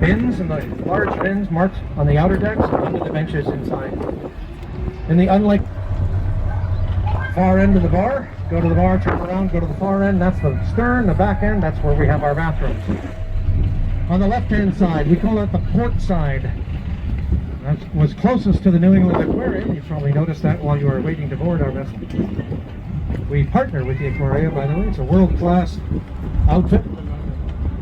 in bins, and the large bins marked on the outer decks and under the benches inside. In the unlike far end of the bar, go to the bar, turn around, go to the far end, that's the stern. The back end, that's where we have our bathrooms. On the left-hand side, we call it the port side. That was closest to the New England Aquarium. You probably noticed that while you were waiting to board our vessel. We partner with the Aquarium, by the way. It's a world-class outfit,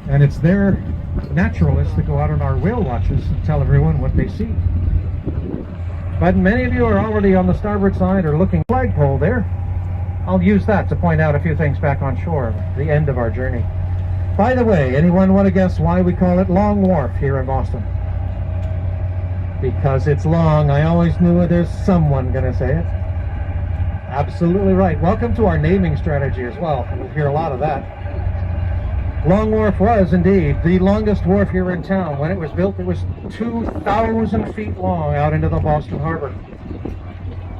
and it's their naturalists that go out on our whale watches and tell everyone what they see. But many of you are already on the starboard side or looking at the flagpole there. I'll use that to point out a few things back on shore, the end of our journey. By the way, anyone want to guess why we call it Long Wharf here in Boston? Because it's long. I always knew there's someone going to say it. Absolutely right. Welcome to our naming strategy as well. We'll hear a lot of that. Long Wharf was indeed the longest wharf here in town. When it was built, it was 2,000 feet long out into the Boston Harbor.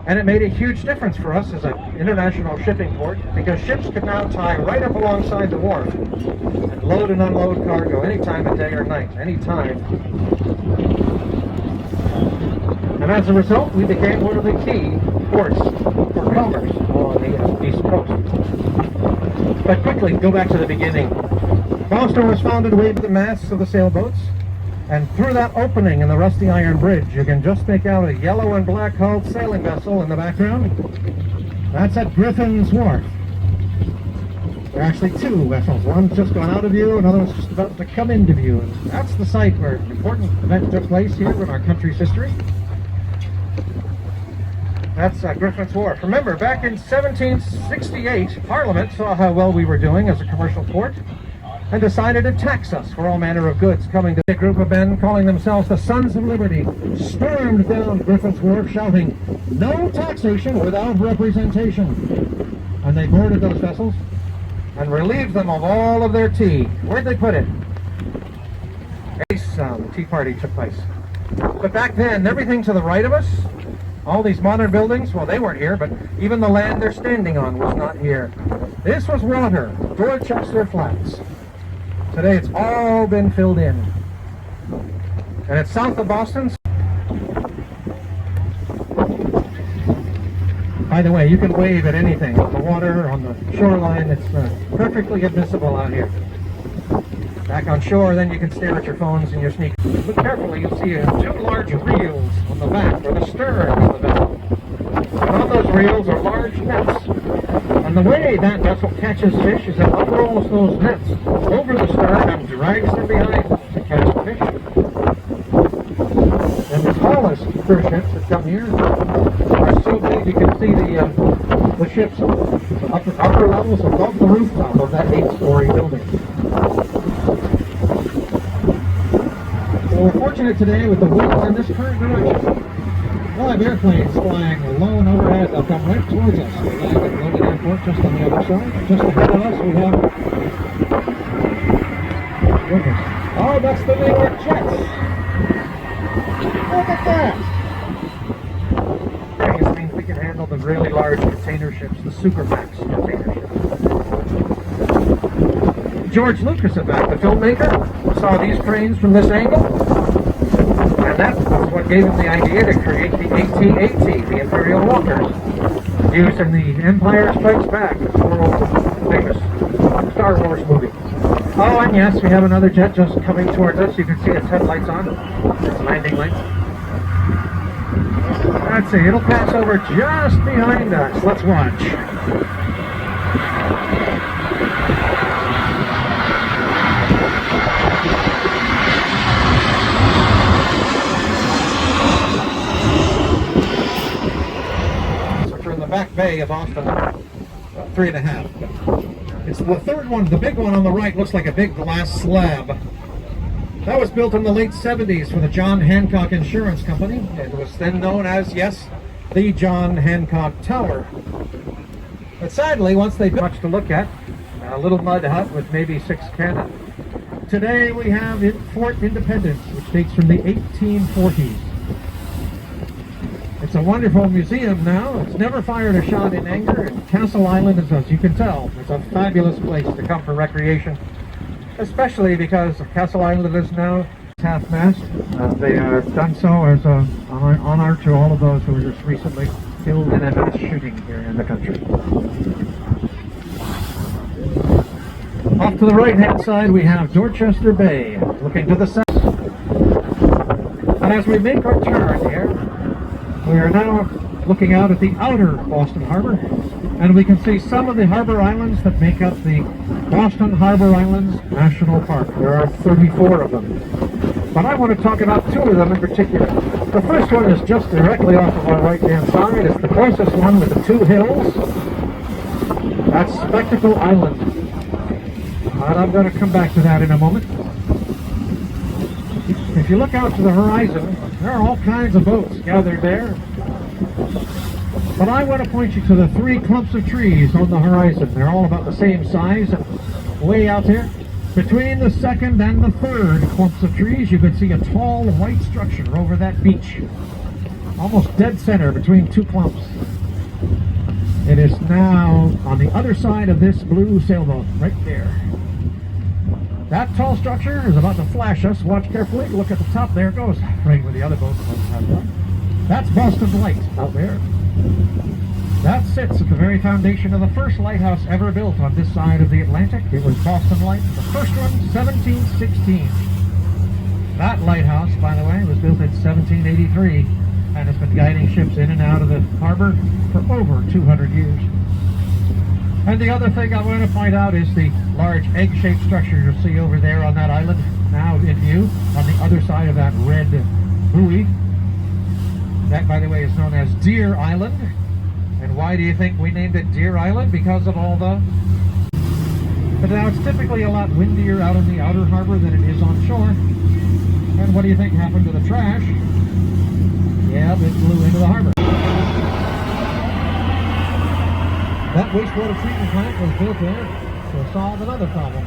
And it made a huge difference for us as an international shipping port, because ships could now tie right up alongside the wharf and load and unload cargo any time of day or night, any time. And as a result, we became one of the key ports for commerce along the East Coast. But quickly, go back to the beginning. Boston was founded way to the masts of the sailboats, and through that opening in the rusty iron bridge, you can just make out a yellow and black hulled sailing vessel in the background. That's at Griffin's Wharf. There are actually two vessels. One's just gone out of view, another one's just about to come into view. And that's the site where an important event took place here in our country's history. That's Griffin's Wharf. Remember, back in 1768, Parliament saw how well we were doing as a commercial port and decided to tax us for all manner of goods coming to a group of men calling themselves the Sons of Liberty, stormed down Griffin's Wharf shouting, "No taxation without representation." And they boarded those vessels and relieved them of all of their tea. Where'd they put it? The tea party took place. But back then, everything to the right of us, all these modern buildings, well, they weren't here, but even the land they're standing on was not here. This was water, Dorchester Flats. Today it's all been filled in. And it's south of Boston. By the way, you can wave at anything on the water, on the shoreline. It's perfectly admissible out here. Back on shore, then you can stare at your phones and your sneakers. Look carefully, you'll see two large reels on the back, or the stern of the vessel. And on those reels are large nets. And the way that vessel catches fish is it unrolls those nets over the stern and drags them behind to catch the fish. And the tallest cruise ships that come here are so big you can see the ships upper levels above the rooftop of that 8-story building. So we're fortunate today with the winds in this current direction. We'll have airplanes flying low and overhead. They'll come right towards us. We land at Logan Airport just on the other side. Just ahead of us we have... Goodness. Oh, that's the New York Jets. Look at that. This means we can handle the really large container ships, the Supermax container ships. George Lucas, in fact, the filmmaker, saw these cranes from this angle. And that was what gave him the idea to create the AT-AT, the Imperial Walkers, used in the Empire Strikes Back, the famous Star Wars movie. Oh, and yes, we have another jet just coming towards us. You can see its headlights on, its landing lights. Let's see, it'll pass over just behind us. Let's watch. Back bay of Boston, 3.5. It's the third one. The big one on the right looks like a big glass slab. That was built in the late 70s for the John Hancock Insurance Company. It was then known as, yes, the John Hancock Tower. But sadly, once they built much to look at, a little mud hut with maybe 6 cannon. Today we have Fort Independence, which dates from the 1840s. It's a wonderful museum now. It's never fired a shot in anger, and Castle Island is, as you can tell, it's a fabulous place to come for recreation, especially because Castle Island is now half-mast. They have done so as an honor to all of those who were just recently killed in a mass shooting here in the country. Off to the right-hand side, we have Dorchester Bay, looking to the south. And as we make our turn here, we are now looking out at the outer Boston Harbor, and we can see some of the harbor islands that make up the Boston Harbor Islands National Park. There are 34 of them. But I want to talk about two of them in particular. The first one is just directly off of our right-hand side. It's the closest one with the two hills. That's Spectacle Island. And I'm going to come back to that in a moment. If you look out to the horizon, there are all kinds of boats gathered there. But I want to point you to the three clumps of trees on the horizon. They're all about the same size. And way out there, between the second and the third clumps of trees, you can see a tall white structure over that beach. Almost dead center between two clumps. It is now on the other side of this blue sailboat, right there. That tall structure is about to flash us. Watch carefully. Look at the top. There it goes. Right with the other boat. That's Boston Light out there. That sits at the very foundation of the first lighthouse ever built on this side of the Atlantic. It was Boston Light. The first one, 1716. That lighthouse, by the way, was built in 1783 and has been guiding ships in and out of the harbor for over 200 years. And the other thing I want to point out is the large egg-shaped structure you'll see over there on that island, now in view, on the other side of that red buoy. That, by the way, is known as Deer Island. And why do you think we named it Deer Island? Because of all the... But now it's typically a lot windier out in the outer harbor than it is on shore. And what do you think happened to the trash? Yeah, it blew into the harbor. That wastewater treatment plant was built there to solve another problem.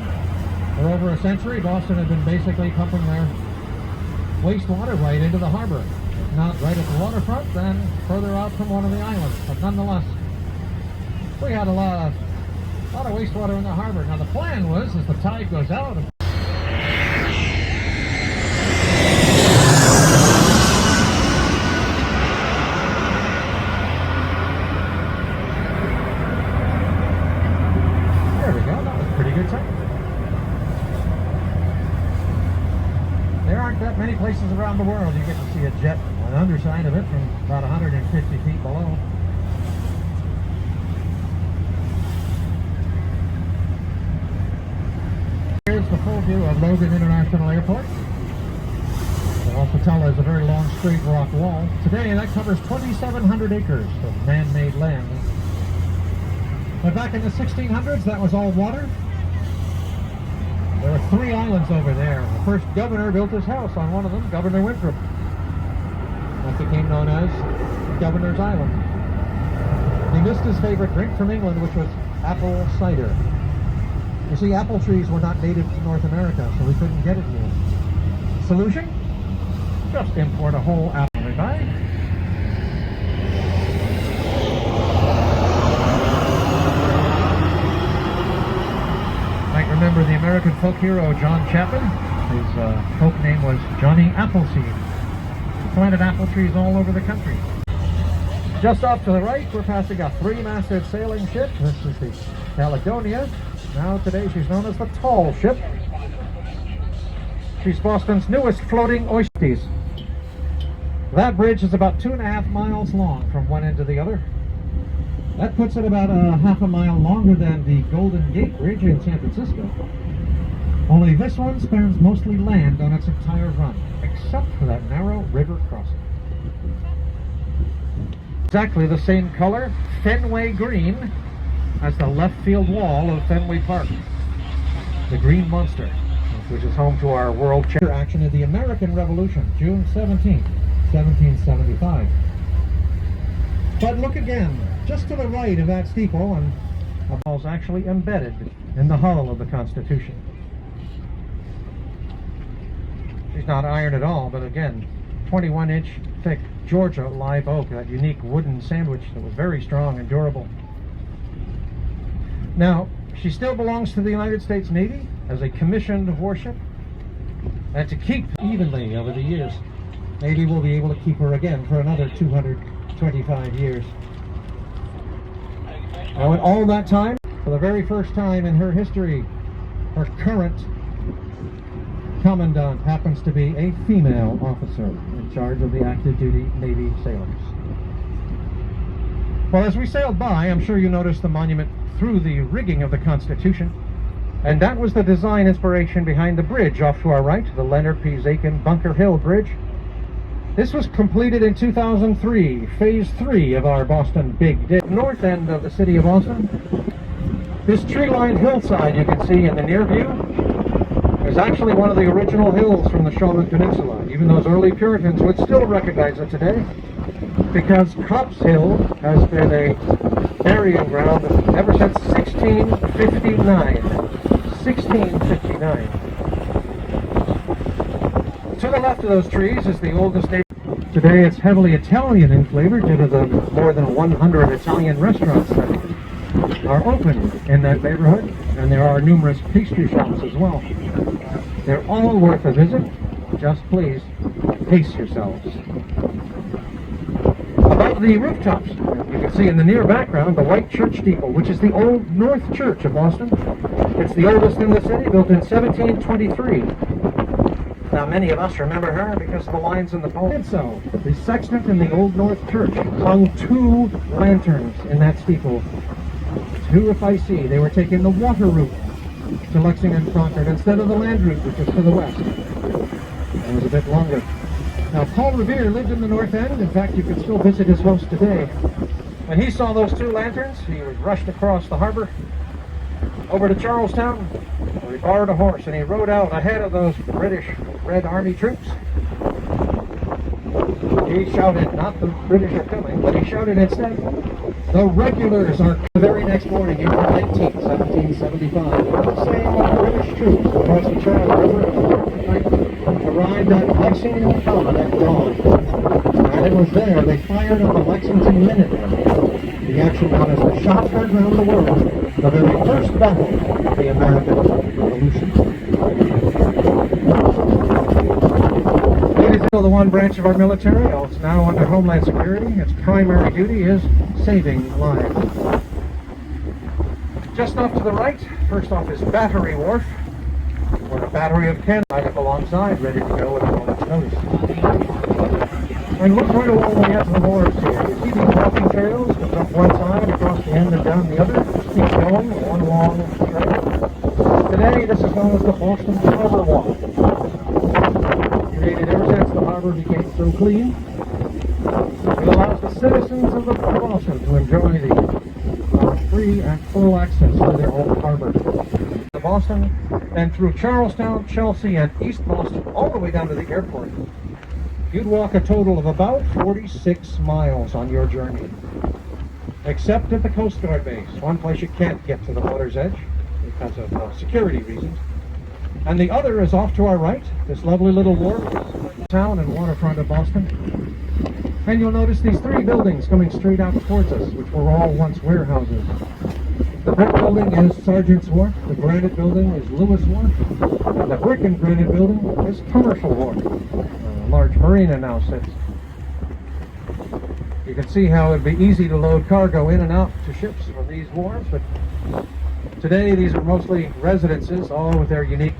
For over a century, Boston had been basically pumping their wastewater right into the harbor. Not right at the waterfront, then further out from one of the islands. But nonetheless, we had a lot of wastewater in the harbor. Now the plan was, as the tide goes out, there we go, that was a pretty good time. There aren't that many places around the world you get to see a jet on the underside of it from about 150 feet below. Here's the full view of Logan International Airport. The hotel has a very long straight rock wall. Today that covers 2,700 acres of man-made land. But back in the 1600s, that was all water. There were 3 islands over there. The first governor built his house on one of them, Governor Winthrop. That became known as Governor's Island. He missed his favorite drink from England, which was apple cider. You see, apple trees were not native to North America, so we couldn't get it here. Solution? Just import a whole apple. Right? Remember the American folk hero John Chapman? His folk name was Johnny Appleseed. He planted apple trees all over the country. Just off to the right, we're passing a 3-masted sailing ship. This is the Caledonia. Now today she's known as the Tall Ship. She's Boston's newest floating oyster. That bridge is about 2.5 miles long from one end to the other. That puts it about half a mile longer than the Golden Gate Bridge in San Francisco. Only this one spans mostly land on its entire run, except for that narrow river crossing. Exactly the same color, Fenway green, as the left field wall of Fenway Park. The Green Monster, which is home to our World Championship action in the American Revolution, June 17, 1775. But look again. Just to the right of that steeple, and a ball is actually embedded in the hull of the Constitution. She's not iron at all, but again, 21-inch thick Georgia live oak, that unique wooden sandwich that was very strong and durable. Now, she still belongs to the United States Navy as a commissioned warship. and to keep evenly over the years. Maybe we'll be able to keep her again for another 225 years. Now, in all that time, for the very first time in her history, her current commandant happens to be a female officer in charge of the active duty Navy sailors. Well, as we sailed by, I'm sure you noticed the monument through the rigging of the Constitution, and that was the design inspiration behind the bridge off to our right, the Leonard P. Zakin Bunker Hill Bridge. This was completed in 2003, phase 3 of our Boston Big Dig. North end of the city of Boston, this tree-lined hillside you can see in the near view is actually one of the original hills from the Shawmut Peninsula. Even those early Puritans would still recognize it today, because Copp's Hill has been a burying ground ever since 1659. 1659. To the left of those trees is the oldest neighborhood. Today it's heavily Italian in flavor due to the more than 100 Italian restaurants that are open in that neighborhood, and there are numerous pastry shops as well. They're all worth a visit. Just please pace yourselves. Above the rooftops, you can see in the near background the white church steeple, which is the Old North Church of Boston. It's the oldest in the city, built in 1723. Now, many of us remember her because of the lines in the poem. So, the sexton in the Old North Church hung 2 lanterns in that steeple. 2, if I see. They were taking the water route to Lexington and Concord instead of the land route, which is to the west. It was a bit longer. Now, Paul Revere lived in the North End. In fact, you can still visit his house today. When he saw those 2 lanterns, he was rushed across the harbor over to Charlestown, where he borrowed a horse, and he rode out ahead of those British Red Army troops. He shouted, not the British are coming, but he shouted instead, the regulars are. The very next morning, April 19th, 1775, the same British troops across the Charles River arrived at Lexington Common at dawn. And it was there they fired up the Lexington Minutemen, the action known as the shot heard around the world, the very first battle of the American Revolution. It is still the one branch of our military. It's now under Homeland Security. Its primary duty is saving lives. Just off to the right, first off is Battery Wharf, where the Battery of Canada lined up alongside, ready to go at a moment's notice. And look right along the edge of the wharves here. You see these walking trails that up one side, across the end, and down the other. Just keep going, one long trail. Today, this is known as the Boston Harbor Walk. Created ever since the harbor became so clean, it allows the citizens of Boston to enjoy the free and full access to their own harbor. Boston, and through Charlestown, Chelsea, and East Boston, all the way down to the airport. You'd walk a total of about 46 miles on your journey, except at the Coast Guard base, one place you can't get to the water's edge because of security reasons. And the other is off to our right, this lovely little wharf, town and waterfront of Boston. And you'll notice these 3 buildings coming straight out towards us, which were all once warehouses. The brick building is Sergeant's Wharf, the granite building is Lewis Wharf, and the brick and granite building is Commercial Wharf. A large marina now sits. You can see how it'd be easy to load cargo in and out to ships from these wharves, but today these are mostly residences, all with their unique